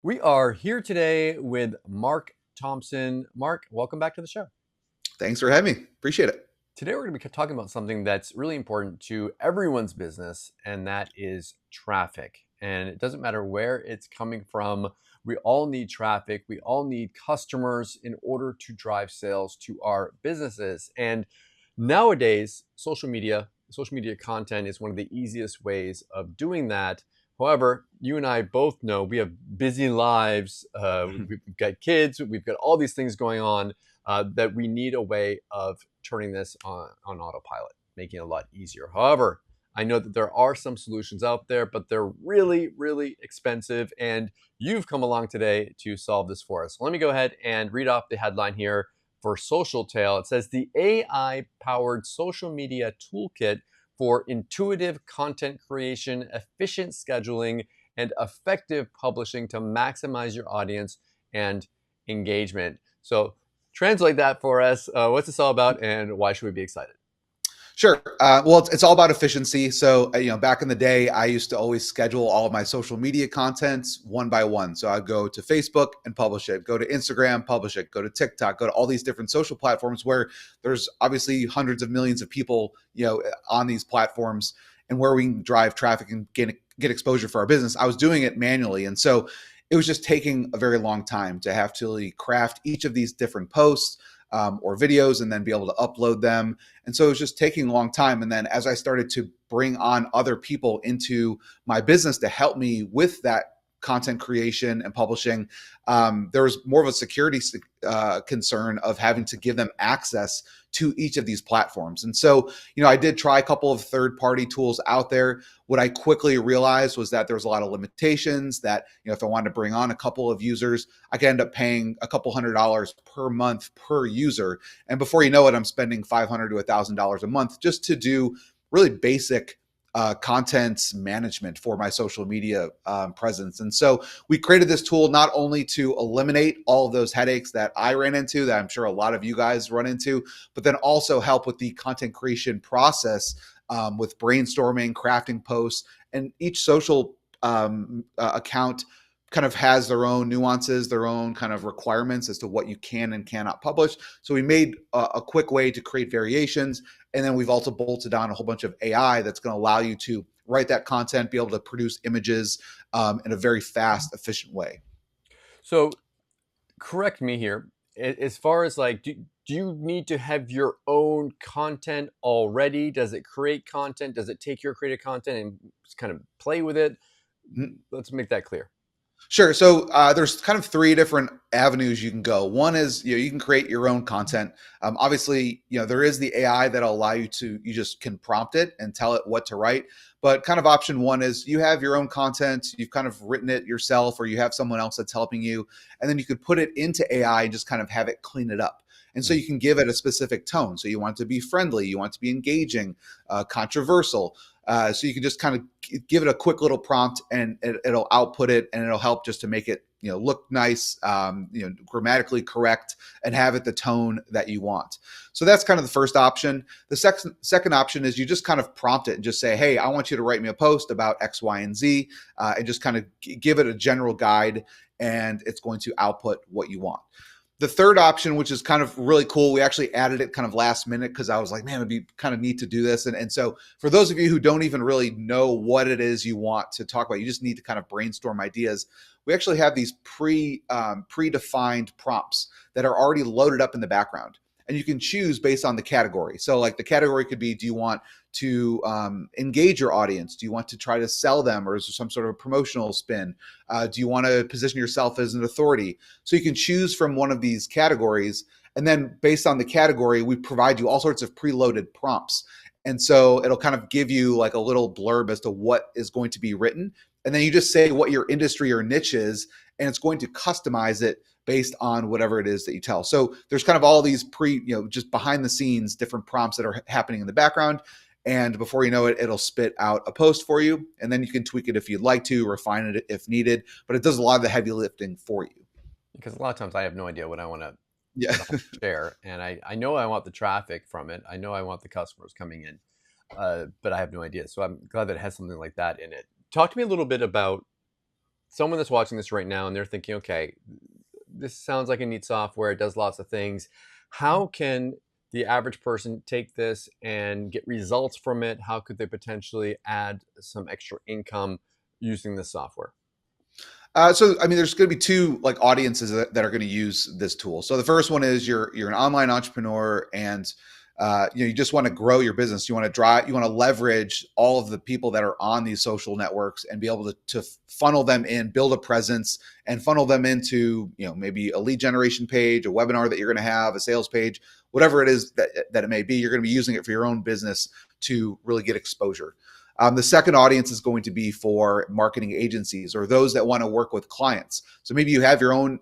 We are here today with Mark Thompson. Mark, welcome back to the show. Thanks for having me. Appreciate it. Today, we're going to be talking about something that's really important to everyone's business, and that is traffic. And it doesn't matter where it's coming from. We all need traffic. We all need customers in order to drive sales to our businesses. And nowadays, social media content is one of the easiest ways of doing that. However, you and I both know we have busy lives. We've got kids. We've got all these things going on that we need a way of turning this on autopilot, making it a lot easier. However, I know that there are some solutions out there, but they're really, really expensive. And you've come along today to solve this for us. So let me go ahead and read off the headline here for SocialTale. It says the AI powered social media toolkit for intuitive content creation, efficient scheduling, and effective publishing to maximize your audience and engagement. So translate that for us. What's this all about, and why should we be excited? Sure. Well, it's all about efficiency. So, back in the day, I used to always schedule all of my social media contents one by one. So I'd go to Facebook and publish it, go to Instagram, publish it, go to TikTok, go to all these different social platforms where there's obviously hundreds of millions of people, on these platforms, and where we can drive traffic and get exposure for our business. I was doing it manually. And so it was just taking a very long time to have to really craft each of these different posts or videos and then be able to upload them. And so it was just taking a long time. And then as I started to bring on other people into my business to help me with that content creation and publishing, there was more of a security concern of having to give them access to each of these platforms. And so, I did try a couple of third-party tools out there. What I quickly realized was that there was a lot of limitations that, if I wanted to bring on a couple of users, I could end up paying a couple $100s per month per user. And before you know it, I'm spending $500 to $1,000 a month just to do really basic content management for my social media presence. And so we created this tool not only to eliminate all of those headaches that I ran into, that I'm sure a lot of you guys run into, but then also help with the content creation process with brainstorming, crafting posts, and each social account kind of has their own nuances, their own kind of requirements as to what you can and cannot publish. So we made a quick way to create variations. And then we've also bolted on a whole bunch of AI that's going to allow you to write that content, be able to produce images in a very fast, efficient way. So correct me here. As far as like, do you need to have your own content already? Does it create content? Does it take your created content and kind of play with it? Let's make that clear. Sure. So there's kind of three different avenues you can go. One is you can create your own content. Obviously, there is the AI that'll allow you just can prompt it and tell it what to write. But kind of option one is you have your own content, you've kind of written it yourself, or you have someone else that's helping you, and then you could put it into AI and just kind of have it clean it up. And so you can give it a specific tone. So you want it to be friendly, you want it to be engaging, controversial. So you can just kind of give it a quick little prompt, and it'll output it, and it'll help just to make it look nice, grammatically correct, and have it the tone that you want. So that's kind of the first option. The second option is you just kind of prompt it and just say, hey, I want you to write me a post about X, Y, and Z, and just kind of give it a general guide, and it's going to output what you want. The third option, which is kind of really cool, we actually added it kind of last minute because I was like, man, it'd be kind of neat to do this. And so for those of you who don't even really know what it is you want to talk about, you just need to kind of brainstorm ideas. We actually have these predefined prompts that are already loaded up in the background. And you can choose based on the category. So like the category could be, do you want to engage your audience? Do you want to try to sell them, or is there some sort of promotional spin? Do you want to position yourself as an authority? So you can choose from one of these categories. And then based on the category, we provide you all sorts of preloaded prompts. And so it'll kind of give you like a little blurb as to what is going to be written. And then you just say what your industry or niche is, and it's going to customize it based on whatever it is that you tell. So there's kind of all these just behind the scenes, different prompts that are happening in the background. And before you know it, it'll spit out a post for you. And then you can tweak it if you'd like to, refine it if needed, but it does a lot of the heavy lifting for you. Because a lot of times I have no idea what I want to Yeah. share. And I know I want the traffic from it. I know I want the customers coming in, but I have no idea. So I'm glad that it has something like that in it. Talk to me a little bit about someone that's watching this right now and they're thinking, okay, this sounds like a neat software. It does lots of things. How can the average person take this and get results from it? How could they potentially add some extra income using this software? So, I mean, there's going to be two like audiences that are going to use this tool. So the first one is you're an online entrepreneur, and you just want to grow your business. You want to leverage all of the people that are on these social networks and be able to funnel them in, build a presence, and funnel them into maybe a lead generation page, a webinar that you're going to have, a sales page, whatever it is that it may be. You're going to be using it for your own business to really get exposure. The second audience is going to be for marketing agencies or those that want to work with clients. So maybe you have your own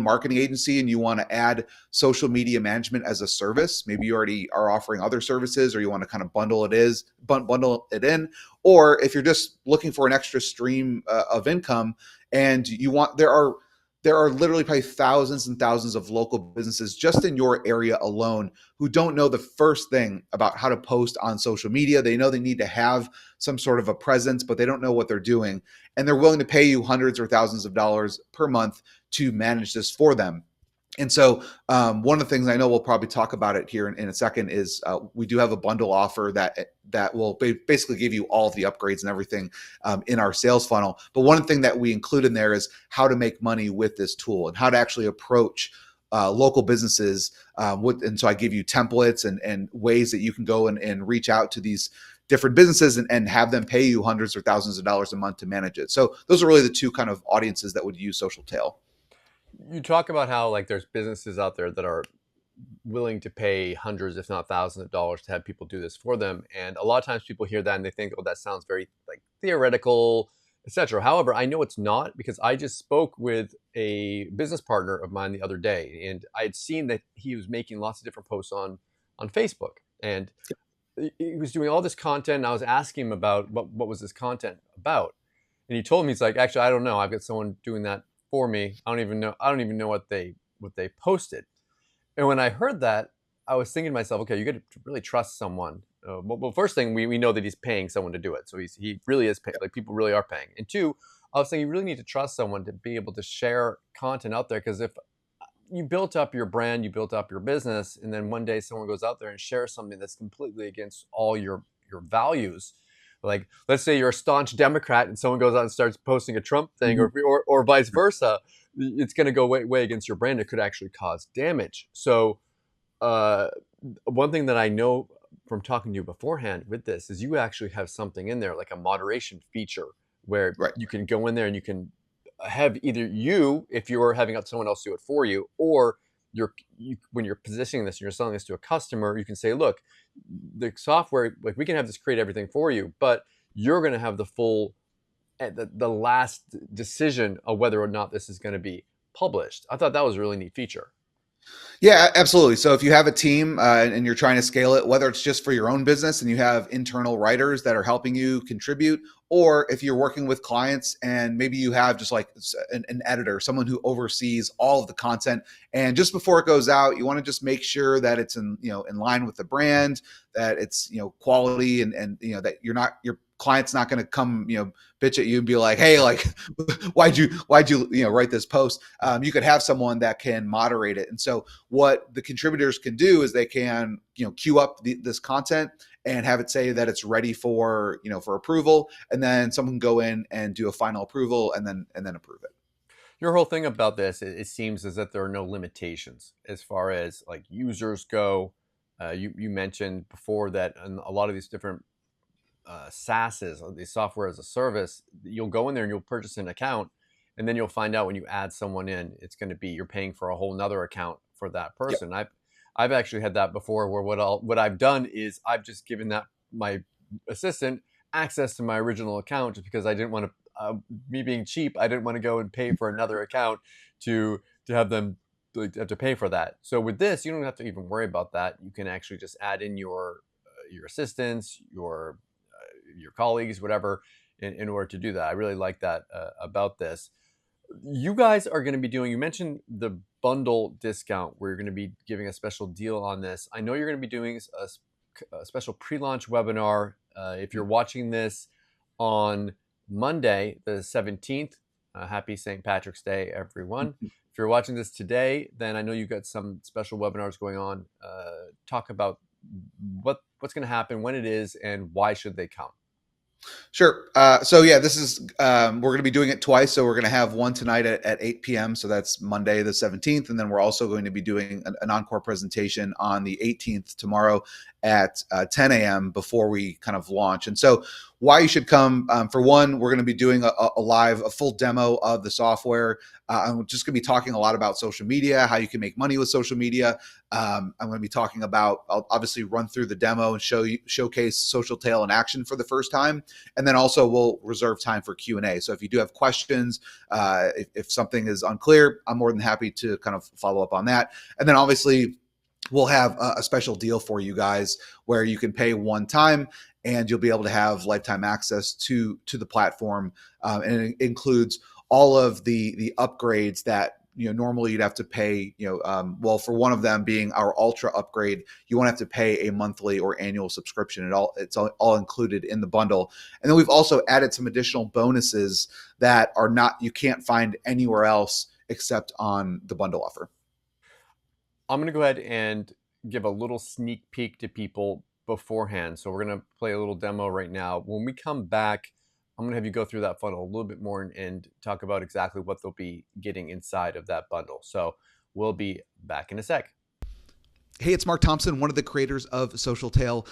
marketing agency and you want to add social media management as a service. Maybe you already are offering other services, or you want to kind of bundle it in. Or if you're just looking for an extra stream of income, and there are literally probably thousands and thousands of local businesses just in your area alone who don't know the first thing about how to post on social media. They know they need to have some sort of a presence, but they don't know what they're doing. And they're willing to pay you hundreds or thousands of dollars per month to manage this for them. And so one of the things, I know we'll probably talk about it here in a second, is we do have a bundle offer that will basically give you all of the upgrades and everything in our sales funnel. But one thing that we include in there is how to make money with this tool and how to actually approach local businesses. And so I give you templates and ways that you can go and reach out to these different businesses and have them pay you hundreds or thousands of dollars a month to manage it. So those are really the two kind of audiences that would use SocialTale. You talk about how like there's businesses out there that are willing to pay hundreds, if not thousands of dollars to have people do this for them. And a lot of times people hear that and they think, oh, that sounds very like theoretical, etc. However, I know it's not, because I just spoke with a business partner of mine the other day, and I had seen that he was making lots of different posts on Facebook, and he was doing all this content. And I was asking him about what was this content about, and he told me, he's like, actually, I don't know. I've got someone doing that for me. I don't even know what they posted. And when I heard that, I was thinking to myself, okay, you got to really trust someone. Well, first thing, we know that he's paying someone to do it. So he really is paying, like people really are paying. And two, I was saying you really need to trust someone to be able to share content out there. Because if you built up your brand, you built up your business, and then one day someone goes out there and shares something that's completely against all your values. Like, let's say you're a staunch Democrat and someone goes out and starts posting a Trump thing, or vice versa, it's going to go way against your brand. It could actually cause damage. So one thing that I know from talking to you beforehand with this is you actually have something in there, like a moderation feature, where Right. you can go in there and you can have either you, if you're having someone else do it for you, or when you're positioning this and you're selling this to a customer, you can say, look, the software, like we can have this create everything for you, but you're going to have the full, the last decision of whether or not this is going to be published. I thought that was a really neat feature. Yeah, absolutely. So if you have a team and you're trying to scale it, whether it's just for your own business and you have internal writers that are helping you contribute, or if you're working with clients and maybe you have just like an editor, someone who oversees all of the content, and just before it goes out, you want to just make sure that it's in line with the brand, that it's quality, and that your client's not going to come bitch at you and be like, hey, like why'd you write this post. You could have someone that can moderate it. And so what the contributors can do is they can queue up this content and have it say that it's ready for for approval, and then someone can go in and do a final approval and then approve it. Your whole thing about this, it seems as that there are no limitations as far as like users go. You mentioned before that in a lot of these different SaaSes, the software as a service, you'll go in there and you'll purchase an account, and then you'll find out when you add someone in, it's going to be, you're paying for a whole nother account for that Yep. person. I've actually had that before, where what I've done is I've just given that my assistant access to my original account, just because I didn't want to, me being cheap, I didn't want to go and pay for another account to have them have to pay for that. So with this, you don't have to even worry about that. You can actually just add in your assistants, your colleagues, whatever, in order to do that. I really like that about this. You guys are going to be doing, you mentioned the bundle discount where you're going to be giving a special deal on this. I know you're going to be doing a special pre-launch webinar. If you're watching this on Monday, the 17th, Happy St. Patrick's Day, everyone. If you're watching this today, then I know you've got some special webinars going on. Talk about what's going to happen, when it is, and why should they come. Sure. So yeah, this is we're going to be doing it twice. So we're going to have one tonight at 8 p.m. So that's Monday the 17th, and then we're also going to be doing an encore presentation on the 18th tomorrow at 10 a.m. before we kind of launch. And so why you should come, for one, we're going to be doing a full demo of the software. I'm just going to be talking a lot about social media, how you can make money with social media. I'm going to be talking about, I'll obviously run through the demo and showcase SocialTale in action for the first time. And then also we'll reserve time for Q&A. So if you do have questions, if something is unclear, I'm more than happy to kind of follow up on that. And then obviously we'll have a special deal for you guys where you can pay one time and you'll be able to have lifetime access to the platform. And it includes all of the upgrades that normally you'd have to pay. Well, for one of them being our ultra upgrade, you won't have to pay a monthly or annual subscription. It's all included in the bundle. And then we've also added some additional bonuses that you can't find anywhere else except on the bundle offer. I'm going to go ahead and give a little sneak peek to people beforehand. So we're going to play a little demo right now. When we come back, I'm going to have you go through that funnel a little bit more and talk about exactly what they'll be getting inside of that bundle. So we'll be back in a sec. Hey, it's Mark Thompson, one of the creators of SocialTale.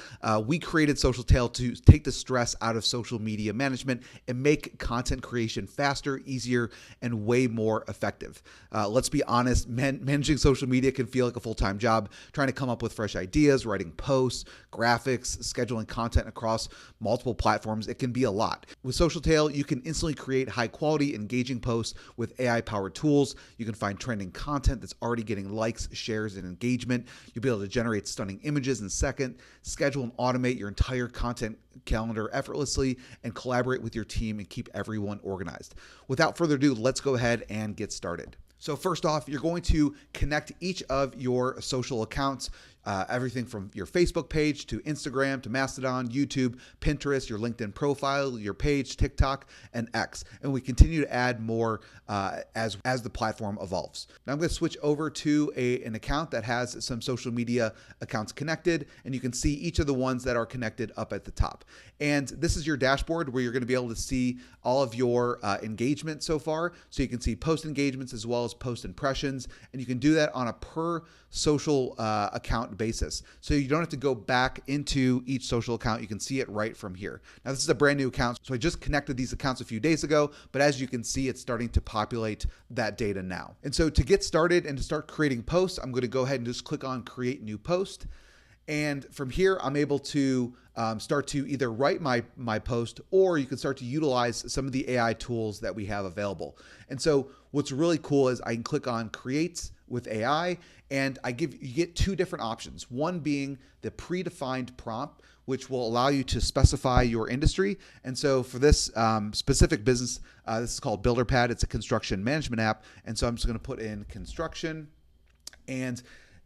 We created SocialTale to take the stress out of social media management and make content creation faster, easier, and way more effective. Let's be honest, managing social media can feel like a full-time job. Trying to come up with fresh ideas, writing posts, graphics, scheduling content across multiple platforms, it can be a lot. With SocialTale, you can instantly create high-quality, engaging posts with AI-powered tools. You can find trending content that's already getting likes, shares, and engagement. You'll be able to generate stunning images in a second, schedule and automate your entire content calendar effortlessly, and collaborate with your team and keep everyone organized. Without further ado, let's go ahead and get started. So first off, you're going to connect each of your social accounts, everything from your Facebook page to Instagram to Mastodon, YouTube, Pinterest, your LinkedIn profile, your page, TikTok, and X. And we continue to add more as the platform evolves. Now I'm going to switch over to an account that has some social media accounts connected, and you can see each of the ones that are connected up at the top. And this is your dashboard where you're going to be able to see all of your engagement so far. So you can see post engagements as well as post impressions, and you can do that on a per social account basis. So you don't have to go back into each social account. You can see it right from here. Now this is a brand new account. So I just connected these accounts a few days ago, but as you can see, it's starting to populate that data now. And so to get started and to start creating posts, I'm going to go ahead and just click on create new post. And from here, I'm able to start to either write my post, or you can start to utilize some of the AI tools that we have available. And so what's really cool is I can click on create with AI, and you get two different options. One being the predefined prompt, which will allow you to specify your industry. And so for this specific business, this is called BuilderPad. It's a construction management app. And so I'm just going to put in construction, and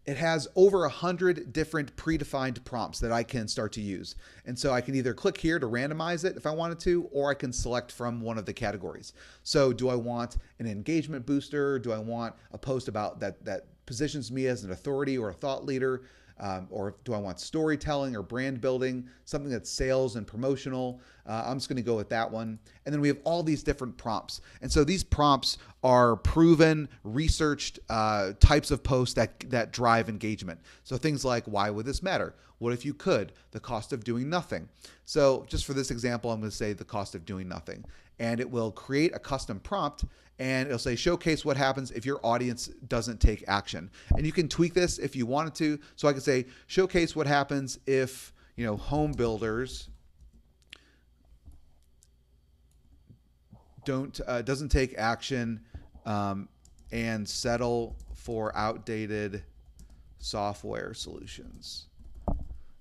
it has over 100 different predefined prompts that I can start to use. And so I can either click here to randomize it if I wanted to, or I can select from one of the categories. So do I want an engagement booster? Do I want a post about that positions me as an authority or a thought leader? Or do I want storytelling or brand building, something that's sales and promotional? I'm just going to go with that one. And then we have all these different prompts. And so these prompts are proven, researched types of posts that drive engagement. So things like, why would this matter? What if you could? The cost of doing nothing. So just for this example, I'm going to say the cost of doing nothing. And it will create a custom prompt, and it'll say showcase what happens if your audience doesn't take action. And you can tweak this if you wanted to. So I could say showcase what happens if home builders doesn't take action and settle for outdated software solutions.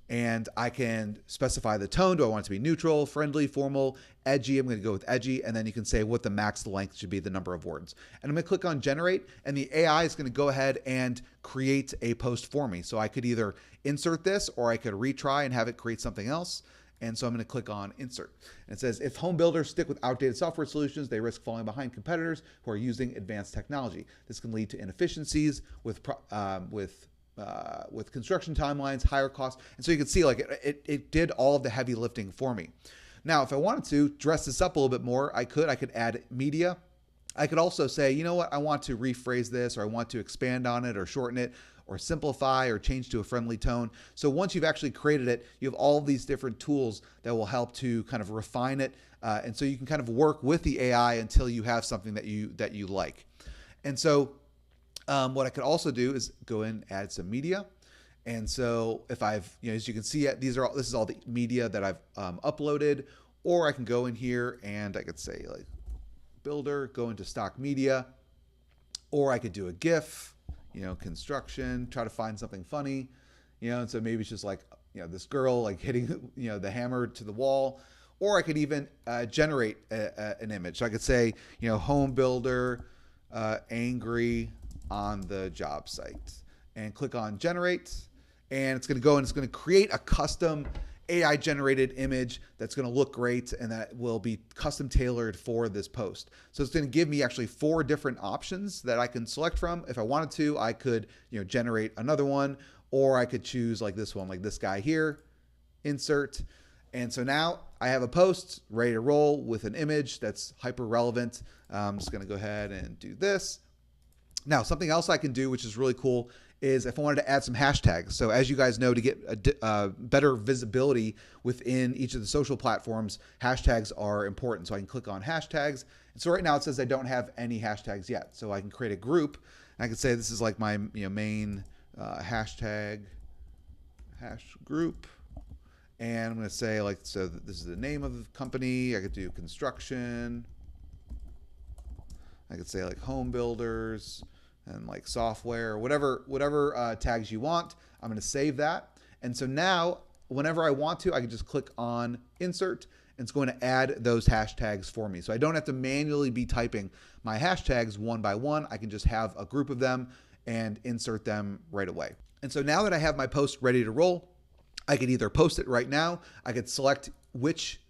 And I can specify the tone. Do I want it to be neutral, friendly, formal, edgy? I'm going to go with edgy. And then you can say what the max length should be, the number of words. And I'm going to click on generate, and the AI is going to go ahead and create a post for me. So I could either insert this, or I could retry and have it create something else. And so I'm going to click on insert. And it says, if home builders stick with outdated software solutions, they risk falling behind competitors who are using advanced technology. This can lead to inefficiencies with construction timelines, higher costs. And so you can see like it did all of the heavy lifting for me. Now, if I wanted to dress this up a little bit more, I could add media. I could also say, you know what, I want to rephrase this, or I want to expand on it, or shorten it, or simplify, or change to a friendly tone. So once you've actually created it, you have all of these different tools that will help to kind of refine it. And so you can kind of work with the AI until you have something that you like. And so what I could also do is go in and add some media. And so if I've, as you can see, this is all the media that I've uploaded, or I can go in here and I could say like builder, go into stock media, or I could do a GIF, construction, try to find something funny, and so maybe it's just like, this girl like hitting, the hammer to the wall, or I could even generate an image. So I could say, home builder, angry on the job site, and click on generate, and it's going to go and it's going to create a custom AI generated image that's going to look great and that will be custom tailored for this post. So it's going to give me actually 4 different options that I can select from. If I wanted to, I could, generate another one, or I could choose like this one, like this guy here, insert. And so now I have a post ready to roll with an image that's hyper relevant. I'm just going to go ahead and do this. Now, something else I can do, which is really cool, is if I wanted to add some hashtags. So as you guys know, to get better visibility within each of the social platforms, hashtags are important. So I can click on hashtags. And so right now it says I don't have any hashtags yet. So I can create a group. And I can say this is like my main hashtag hash group. And I'm going to say like, so this is the name of the company. I could do construction. I could say like home builders and like software, whatever tags you want. I'm going to save that. And so now whenever I want to, I can just click on insert and it's going to add those hashtags for me. So I don't have to manually be typing my hashtags one by one. I can just have a group of them and insert them right away. And so now that I have my post ready to roll, I could either post it right now. I could select which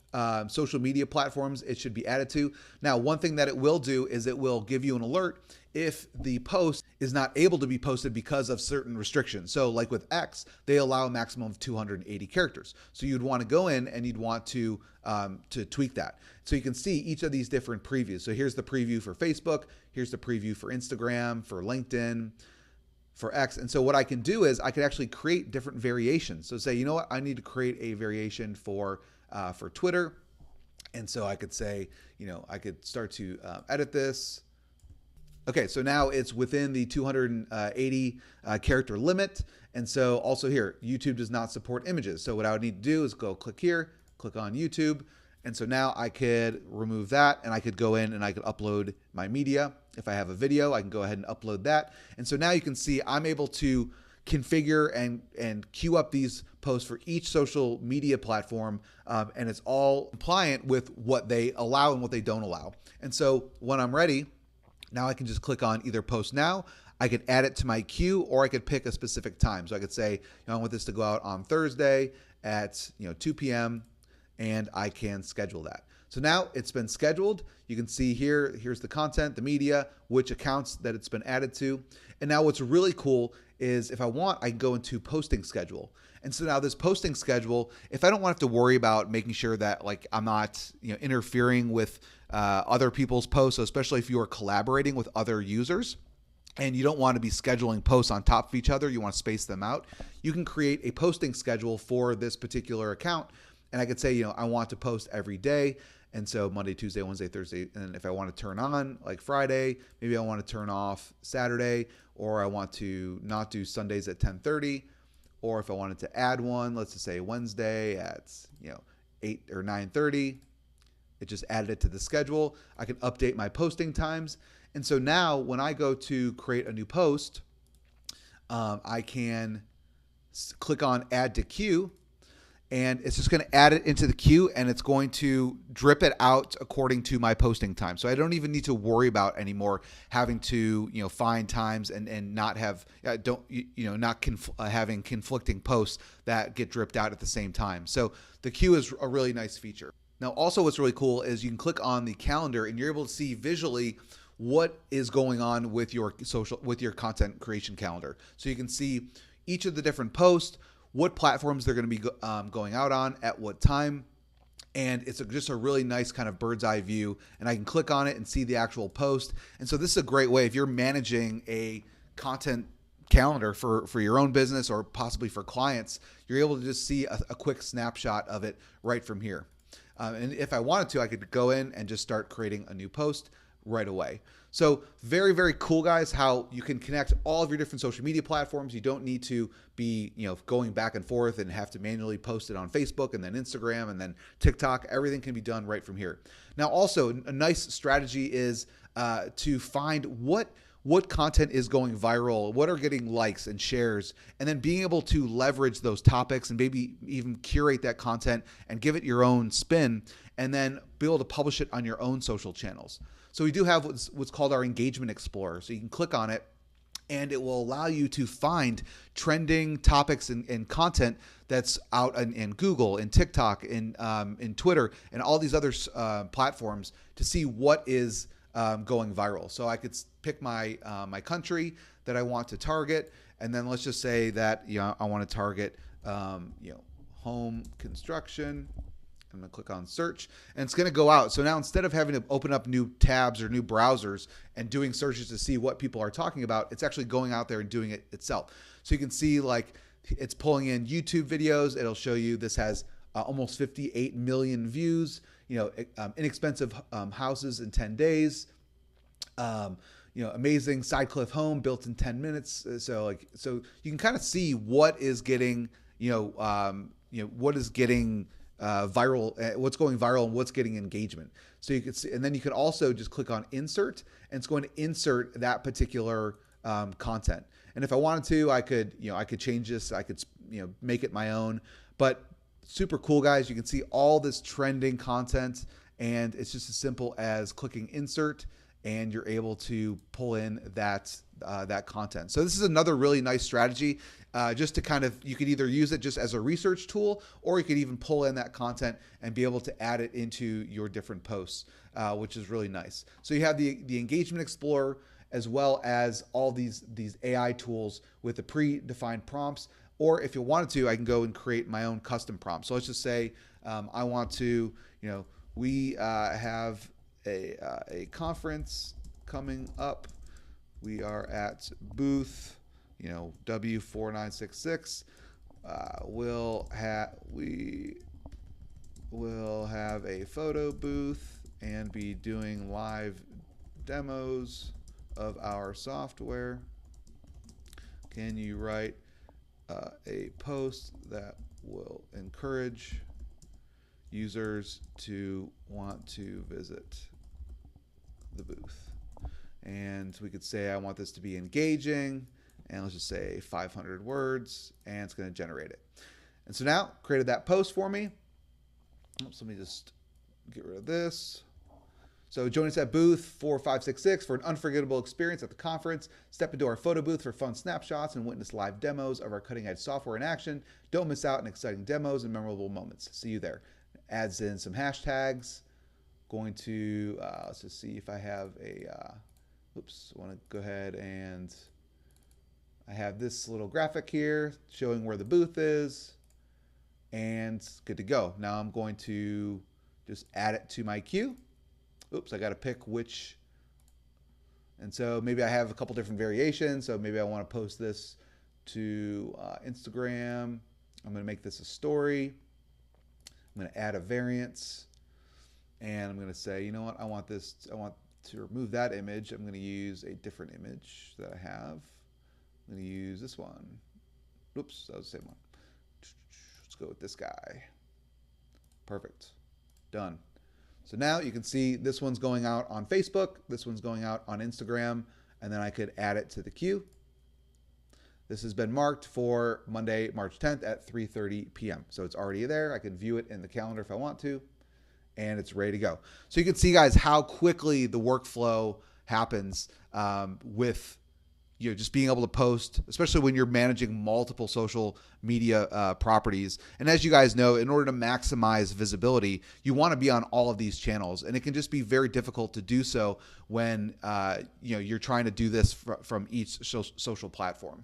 social media platforms it should be added to. Now, one thing that it will do is it will give you an alert if the post is not able to be posted because of certain restrictions. So like with X, they allow a maximum of 280 characters. So you'd want to go in and you'd want to tweak that. So you can see each of these different previews. So here's the preview for Facebook. Here's the preview for Instagram, for LinkedIn, for X. And so what I can do is I could actually create different variations. So say, you know what, I need to create a variation for Twitter. And so I could say, I could start to edit this. Okay, so now it's within the 280 character limit. And so also here, YouTube does not support images. So what I would need to do is go click here, click on YouTube. And so now I could remove that and I could go in and I could upload my media. If I have a video, I can go ahead and upload that. And so now you can see I'm able to configure and queue up these posts for each social media platform. And it's all compliant with what they allow and what they don't allow. And so when I'm ready, now I can just click on either post now, I could add it to my queue, or I could pick a specific time. So I could say, I want this to go out on Thursday at 2 p.m. and I can schedule that. So now it's been scheduled. You can see here's the content, the media, which accounts that it's been added to. And now what's really cool is if I want, I can go into posting schedule. And so now this posting schedule, if I don't want to have to worry about making sure that like I'm not interfering with other people's posts, so especially if you are collaborating with other users and you don't want to be scheduling posts on top of each other, you want to space them out, you can create a posting schedule for this particular account. And I could say, I want to post every day. And so Monday, Tuesday, Wednesday, Thursday. And if I want to turn on like Friday, maybe I want to turn off Saturday, or I want to not do Sundays at 10:30. Or if I wanted to add one, let's just say Wednesday at 8 or 9:30, it just added it to the schedule. I can update my posting times. And so now when I go to create a new post, I can click on add to queue. and it's just going to add it into the queue, and it's going to drip it out according to my posting time. So I don't even need to worry about anymore having to find times and not have having conflicting posts that get dripped out at the same time. So the queue is a really nice feature. Now, also what's really cool is you can click on the calendar and you're able to see visually what is going on with your content creation calendar. So you can see each of the different posts, what platforms they're going to be going out on at what time. And it's just a really nice kind of bird's eye view. And I can click on it and see the actual post. And so this is a great way if you're managing a content calendar for your own business or possibly for clients, you're able to just see a quick snapshot of it right from here. And if I wanted to, I could go in and just start creating a new post right away. So very, very cool, guys, how you can connect all of your different social media platforms. You don't need to be, going back and forth and have to manually post it on Facebook and then Instagram and then TikTok. Everything can be done right from here. Now, also a nice strategy is to find what content is going viral, what are getting likes and shares, and then being able to leverage those topics and maybe even curate that content and give it your own spin, and then be able to publish it on your own social channels. So we do have what's called our Engagement Explorer. So you can click on it, and it will allow you to find trending topics and content that's out in Google, in TikTok, in Twitter, and all these other platforms to see what is going viral. So I could pick my country that I want to target, and then let's just say that I want to target home construction. I'm going to click on search, and it's going to go out. So now instead of having to open up new tabs or new browsers and doing searches to see what people are talking about, it's actually going out there and doing it itself. So you can see like it's pulling in YouTube videos. It'll show you this has almost 58 million views. Inexpensive houses in 10 days. Amazing side cliff home built in 10 minutes. So you can kind of see what is getting what is getting viral, what's going viral, and what's getting engagement. So you can see, and then you can also just click on insert, and it's going to insert that particular content. And if I wanted to, I could change this. I could make it my own. But super cool, guys. You can see all this trending content, and it's just as simple as clicking insert, and you're able to pull in that content. So this is another really nice strategy, just to kind of, you could either use it just as a research tool, or you could even pull in that content and be able to add it into your different posts, which is really nice. So you have the Engagement Explorer, as well as all these AI tools with the predefined prompts. Or if you wanted to, I can go and create my own custom prompt. So let's just say I want to, we have a conference coming up. We are at booth, W4966. We will have a photo booth and be doing live demos of our software. Can you write a post that will encourage users to want to visit the booth? And we could say I want this to be engaging, and let's just say 500 words, and it's going to generate it. And so now created that post for me. Oops, let me just get rid of this. So join us at booth 4566 for an unforgettable experience at the conference. Step into our photo booth for fun snapshots and witness live demos of our cutting-edge software in action. Don't miss out on exciting demos and memorable moments. See you there. Adds in some hashtags. Going to, let's just see if I have a, I want to go ahead and I have this little graphic here showing where the booth is, and good to go. Now I'm going to just add it to my queue. I got to pick which. And so maybe I have a couple different variations. So maybe I want to post this to Instagram. I'm going to make this a story. I'm going to add a variance. And I'm going to say, you know what? I want to remove that image. I'm going to use a different image that I have. I'm going to use this one. Oops, that was the same one. Let's go with this guy. Perfect. Done. So now you can see this one's going out on Facebook, this one's going out on Instagram, and then I could add it to the queue. This has been marked for Monday, March 10th at 3:30 p.m. So it's already there. I can view it in the calendar if I want to, and it's ready to go. So you can see, guys, how quickly the workflow happens with just being able to post, especially when you're managing multiple social media properties. And as you guys know, in order to maximize visibility, you want to be on all of these channels, and it can just be very difficult to do so when you're trying to do this from each social platform.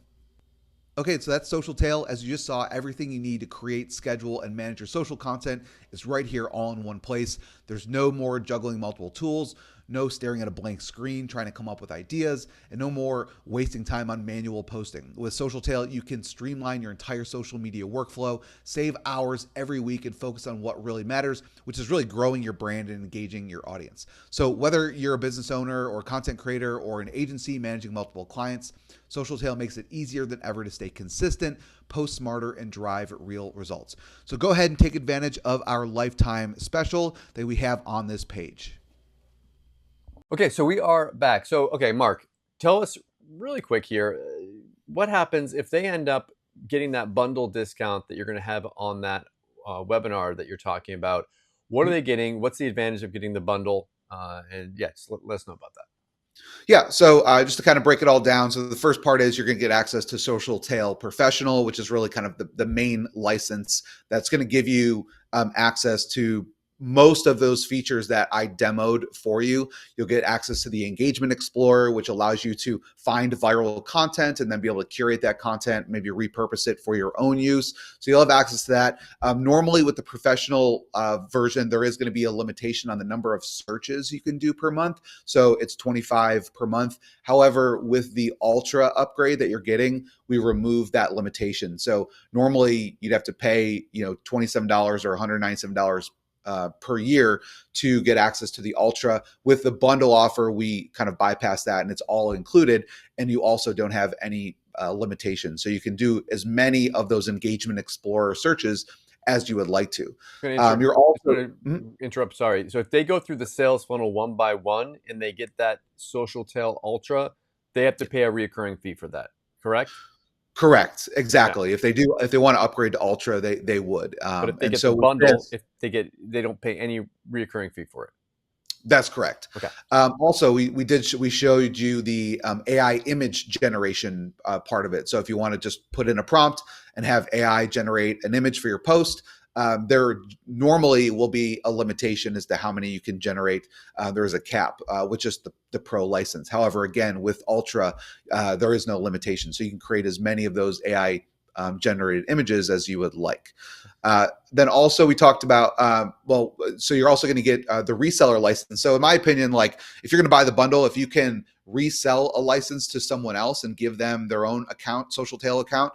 Okay, so that's SocialTale. As you just saw, everything you need to create, schedule, and manage your social content is right here all in one place. There's no more juggling multiple tools, no staring at a blank screen trying to come up with ideas, and no more wasting time on manual posting. With SocialTale, you can streamline your entire social media workflow, save hours every week, and focus on what really matters, which is really growing your brand and engaging your audience. So whether you're a business owner or content creator or an agency managing multiple clients, SocialTale makes it easier than ever to stay consistent, post smarter, and drive real results. So go ahead and take advantage of our lifetime special that we have on this page. Okay, so we are back. So, okay, Mark, tell us really quick here, what happens if they end up getting that bundle discount that you're going to have on that webinar that you're talking about? What are they getting? What's the advantage of getting the bundle? And yes, let us know about that. Yeah, so just to kind of break it all down. So the first part is you're going to get access to SocialTale Professional, which is really kind of the main license that's going to give you access to most of those features that I demoed for you. You'll get access to the Engagement Explorer, which allows you to find viral content and then be able to curate that content, maybe repurpose it for your own use. So you'll have access to that. Normally with the professional version, there is going to be a limitation on the number of searches you can do per month. So it's 25 per month. However, with the Ultra upgrade that you're getting, we remove that limitation. So normally you'd have to pay, $27 or $197 per year to get access to the Ultra. With the bundle offer, we kind of bypass that and it's all included. And you also don't have any limitations. So you can do as many of those Engagement Explorer searches as you would like to. You're also interrupt. Sorry. So if they go through the sales funnel one by one and they get that SocialTale Ultra, they have to pay a reoccurring fee for that. Correct? Correct. Exactly. Yeah. If they want to upgrade to Ultra, they would. But if they get the bundle, they don't pay any reoccurring fee for it. That's correct. Okay. Also, we showed you the AI image generation part of it. So if you want to just put in a prompt and have AI generate an image for your post, there normally will be a limitation as to how many you can generate. There is a cap with just the pro license. However, again, with Ultra, there is no limitation. So you can create as many of those AI generated images as you would like. Then also we talked about, so you're also going to get the reseller license. So in my opinion, like if you're going to buy the bundle, if you can resell a license to someone else and give them their own account, SocialTale account,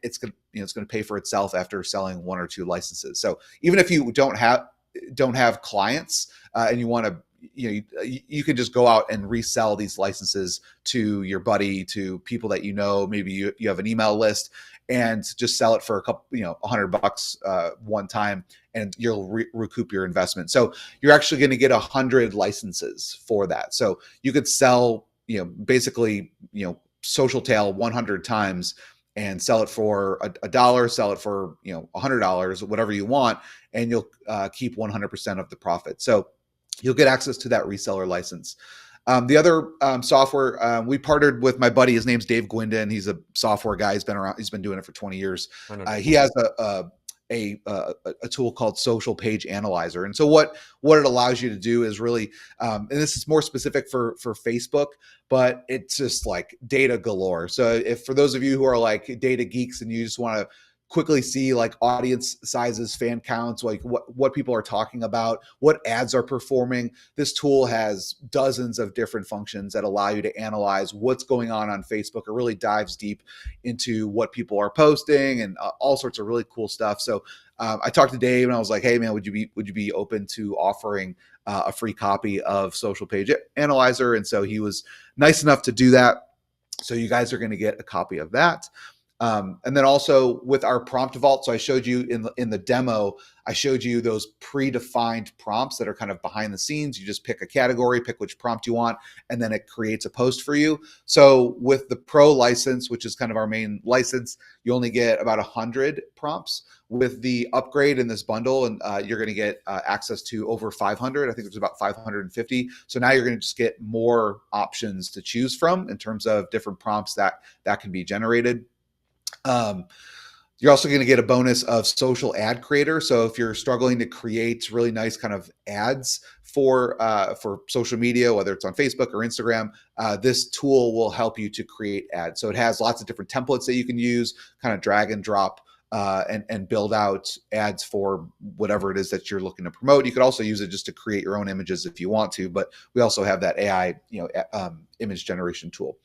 it's going to pay for itself after selling one or two licenses. So even if you don't have clients and you want to, you can just go out and resell these licenses to your buddy, to people that maybe you have an email list, and just sell it for a couple, $100 one time, and you'll recoup your investment. So you're actually going to get 100 licenses for that. So you could sell, basically, SocialTale 100 times and sell it for $1, sell it for, $100, whatever you want, and you'll keep 100% of the profit. So you'll get access to that reseller license. The other software, we partnered with my buddy. His name's Dave Gwindon. He's a software guy. He's been around. He's been doing it for 20 years. He has a tool called Social Page Analyzer. And so what it allows you to do is really, and this is more specific for Facebook, but it's just like data galore. So if for those of you who are like data geeks and you just want to quickly see like audience sizes, fan counts, like what people are talking about, what ads are performing, this tool has dozens of different functions that allow you to analyze what's going on Facebook. It really dives deep into what people are posting and all sorts of really cool stuff. So I talked to Dave and I was like, hey man, would you be open to offering a free copy of Social Page Analyzer? And so he was nice enough to do that. So you guys are going to get a copy of that. And then also with our prompt vault, so I showed you in the demo, I showed you those predefined prompts that are kind of behind the scenes. You just pick a category, pick which prompt you want, and then it creates a post for you. So with the pro license, which is kind of our main license, you only get about 100 prompts. With the upgrade in this bundle, and you're going to get access to over 500. I think there's about 550. So now you're going to just get more options to choose from in terms of different prompts that can be generated. You're also going to get a bonus of social ad creator. So if you're struggling to create really nice kind of ads for social media, whether it's on Facebook or Instagram, this tool will help you to create ads. So it has lots of different templates that you can use, kind of drag and drop and build out ads for whatever it is that you're looking to promote. You could also use it just to create your own images if you want to, but we also have that AI, image generation tool.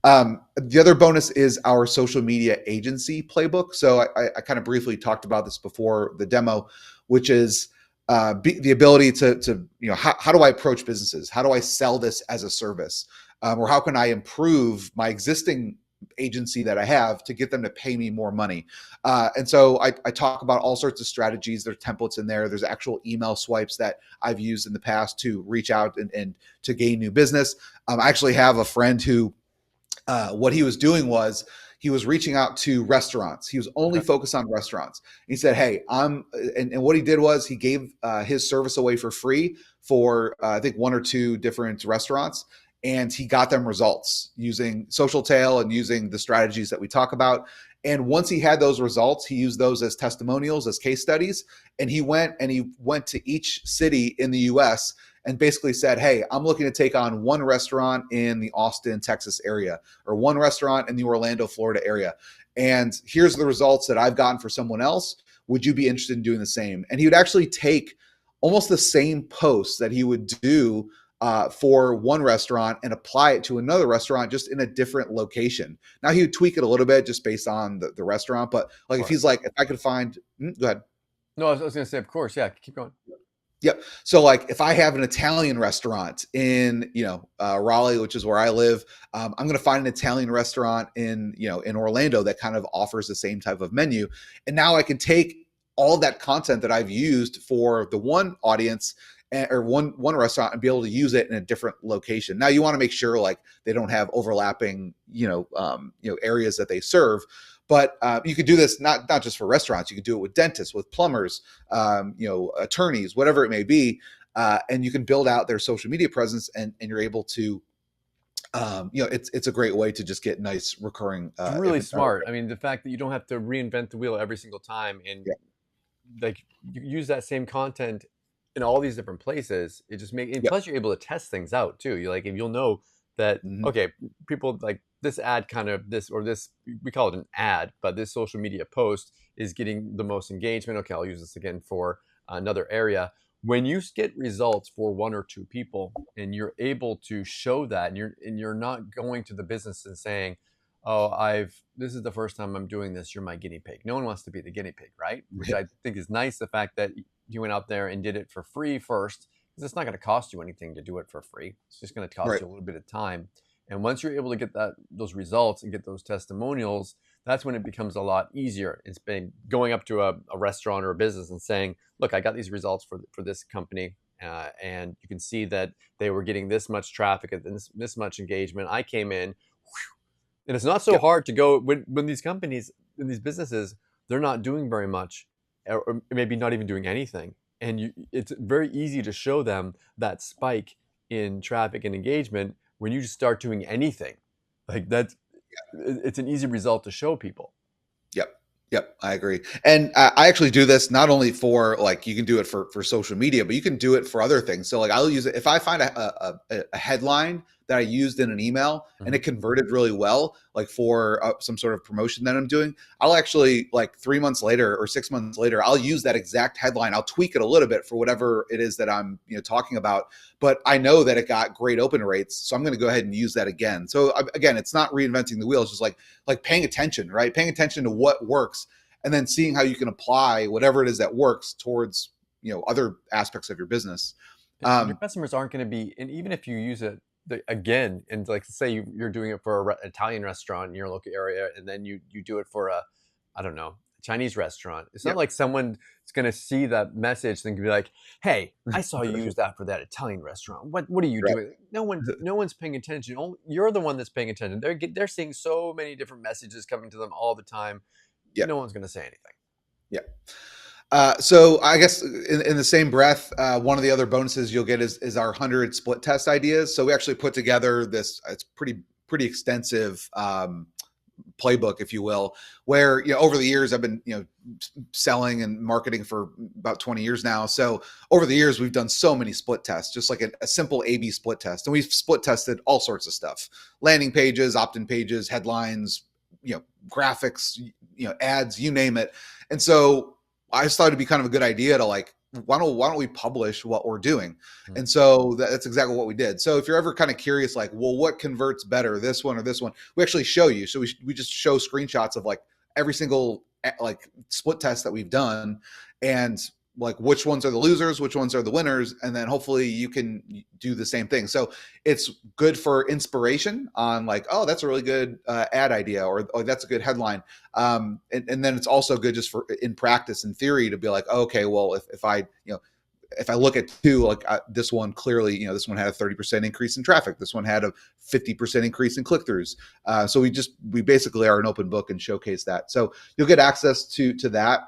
The other bonus is our social media agency playbook. So I kind of briefly talked about this before the demo, which is the ability to how do I approach businesses? How do I sell this as a service? Or how can I improve my existing agency that I have to get them to pay me more money? And so I talk about all sorts of strategies. There's templates in there. There's actual email swipes that I've used in the past to reach out and to gain new business. I actually have a friend who what he was doing was he was reaching out to restaurants. He was only focused on restaurants. He said, "Hey, and what he did was he gave his service away for free for I think one or two different restaurants, and he got them results using SocialTale and using the strategies that we talk about. And once he had those results, he used those as testimonials, as case studies, and he went to each city in the U.S. and basically said, hey, I'm looking to take on one restaurant in the Austin, Texas area, or one restaurant in the Orlando, Florida area. And here's the results that I've gotten for someone else. Would you be interested in doing the same?" And he would actually take almost the same posts that he would do for one restaurant and apply it to another restaurant, just in a different location. Now he would tweak it a little bit just based on the restaurant, but like if he's like, if I could find, go ahead. No, I was going to say, of course, yeah, keep going. Yep. So like if I have an Italian restaurant in, Raleigh, which is where I live, I'm going to find an Italian restaurant in Orlando that kind of offers the same type of menu. And now I can take all that content that I've used for the one audience or one restaurant and be able to use it in a different location. Now you want to make sure like they don't have overlapping, areas that they serve. But you could do this not just for restaurants. You could do it with dentists, with plumbers, attorneys, whatever it may be, and you can build out their social media presence, and you're able to, it's a great way to just get nice recurring. It's really smart. I mean, the fact that you don't have to reinvent the wheel every single time, and like you use that same content in all these different places. It just makes, and plus you're able to test things out too. You like, if you'll know that okay, people like this ad kind of this, or this, we call it an ad, but this social media post is getting the most engagement. Okay, I'll use this again for another area. When you get results for one or two people and you're able to show that, and you're not going to the business and saying, oh, this is the first time I'm doing this, you're my guinea pig. No one wants to be the guinea pig, right? Which I think is nice, the fact that you went out there and did it for free first, because it's not going to cost you anything to do it for free. It's just going to cost you a little bit of time. And once you're able to get those results and get those testimonials, that's when it becomes a lot easier. It's been going up to a restaurant or a business and saying, look, I got these results for this company. And you can see that they were getting this much traffic and this much engagement. I came in, and it's not so hard to go when these companies and these businesses, they're not doing very much, or maybe not even doing anything. And it's very easy to show them that spike in traffic and engagement when you just start doing anything. Like that's, it's an easy result to show people. Yep, I agree. And I actually do this not only for, like, you can do it for social media, but you can do it for other things. So like I'll use it if I find a headline that I used in an email and it converted really well, like for some sort of promotion that I'm doing, I'll actually, like 3 months later or 6 months later, I'll use that exact headline. I'll tweak it a little bit for whatever it is that I'm talking about, but I know that it got great open rates, so I'm going to go ahead and use that again. So again, it's not reinventing the wheel. It's just like paying attention, right? Paying attention to what works, and then seeing how you can apply whatever it is that works towards other aspects of your business. Your customers aren't going to be, and even if you use it again, and like say you're doing it for an Italian restaurant in your local area, and then you do it for a, I don't know, Chinese restaurant. It's not Yeah. like someone is going to see that message and be like, "Hey, I saw you use that for that Italian restaurant. What are you Right. doing?" No one's paying attention. Only, you're the one that's paying attention. They're seeing so many different messages coming to them all the time. Yeah. No one's going to say anything. Yeah. So I guess in the same breath, one of the other bonuses you'll get is our 100 split test ideas. So we actually put together this. It's pretty extensive playbook, if you will, where over the years I've been selling and marketing for about 20 years now. So over the years we've done so many split tests, just like a simple A/B split test, and we've split tested all sorts of stuff: landing pages, opt-in pages, headlines, graphics, ads, you name it. And so I just thought it'd be kind of a good idea to like, why don't we publish what we're doing? Hmm. And so that's exactly what we did. So if you're ever kind of curious, like, well, what converts better, this one or this one, we actually show you. So we just show screenshots of like every single like split test that we've done, and like which ones are the losers, which ones are the winners, and then hopefully you can do the same thing. So it's good for inspiration on like, oh, that's a really good ad idea, or that's a good headline. And then it's also good just for in practice, in theory, to be like, oh, okay, well, if I look at two, like this one clearly, this one had a 30% increase in traffic. This one had a 50% increase in click-throughs. So we basically are an open book and showcase that. So you'll get access to that.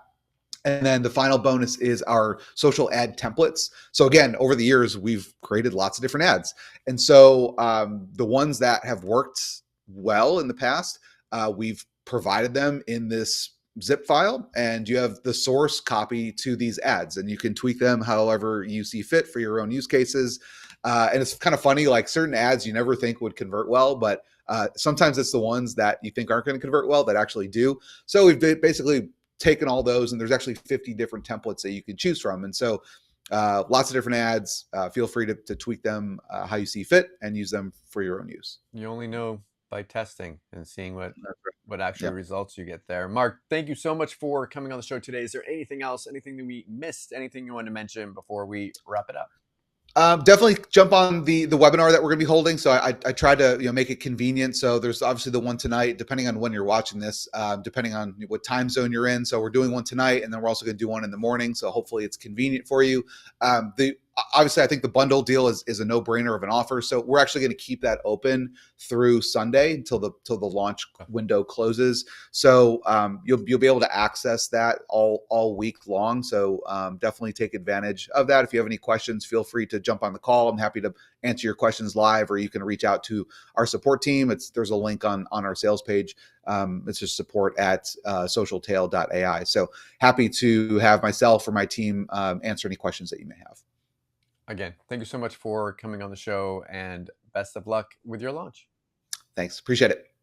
And then the final bonus is our social ad templates. So again, over the years, we've created lots of different ads. And so the ones that have worked well in the past, we've provided them in this zip file, and you have the source copy to these ads, and you can tweak them however you see fit for your own use cases. And it's kind of funny, like certain ads you never think would convert well, but sometimes it's the ones that you think aren't going to convert well that actually do. So we've basically taken all those, and there's actually 50 different templates that you can choose from. And so lots of different ads. Feel free to tweak them how you see fit and use them for your own use. You only know by testing and seeing That's right. what actual Yeah. results you get there. Mark, thank you so much for coming on the show today. Is there anything else, anything that we missed, anything you want to mention before we wrap it up? Definitely jump on the webinar that we're going to be holding. So I tried to make it convenient. So there's obviously the one tonight, depending on when you're watching this, depending on what time zone you're in. So we're doing one tonight, and then we're also going to do one in the morning. So hopefully it's convenient for you. Obviously, I think the bundle deal is a no-brainer of an offer. So we're actually going to keep that open through Sunday until the launch window closes. So you'll be able to access that all week long. So definitely take advantage of that. If you have any questions, feel free to jump on the call. I'm happy to answer your questions live, or you can reach out to our support team. There's a link on our sales page. It's just support at SocialTale.ai. So happy to have myself or my team answer any questions that you may have. Again, thank you so much for coming on the show, and best of luck with your launch. Thanks. Appreciate it.